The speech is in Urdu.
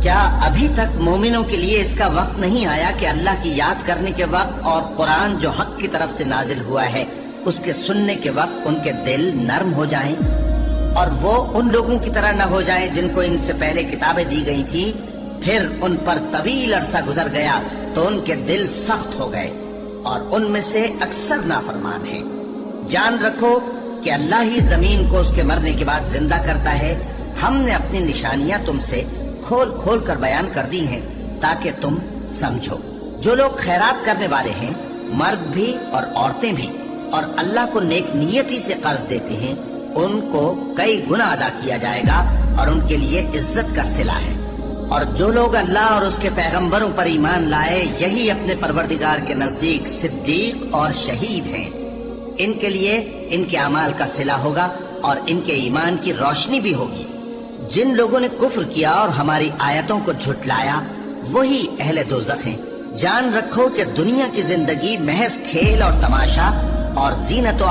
کیا ابھی تک مومنوں کے لیے اس کا وقت نہیں آیا کہ اللہ کی یاد کرنے کے وقت اور قرآن جو حق کی طرف سے نازل ہوا ہے اس کے سننے کے وقت ان کے دل نرم ہو جائیں اور وہ ان لوگوں کی طرح نہ ہو جائیں جن کو ان سے پہلے کتابیں دی گئی تھی، پھر ان پر طویل عرصہ گزر گیا تو ان کے دل سخت ہو گئے اور ان میں سے اکثر نافرمان ہیں۔ جان رکھو کہ اللہ ہی زمین کو اس کے مرنے کے بعد زندہ کرتا ہے۔ ہم نے اپنی نشانیاں تم سے کھول کھول کر بیان کر دی ہیں تاکہ تم سمجھو۔ جو لوگ خیرات کرنے والے ہیں، مرد بھی اور عورتیں بھی، اور اللہ کو نیک نیتی سے قرض دیتے ہیں، ان کو کئی گنا ادا کیا جائے گا اور ان کے لیے عزت کا صلہ ہے۔ اور جو لوگ اللہ اور اس کے پیغمبروں پر ایمان لائے، یہی اپنے پروردگار کے نزدیک صدیق اور شہید ہیں۔ ان کے لیے ان کے اعمال کا صلہ ہوگا اور ان کے ایمان کی روشنی بھی ہوگی۔ جن لوگوں نے کفر کیا اور ہماری آیتوں کو جھٹلایا وہی اہل دوزخ ہیں۔ جان رکھو کہ دنیا کی زندگی محض کھیل اور تماشا اور زینت و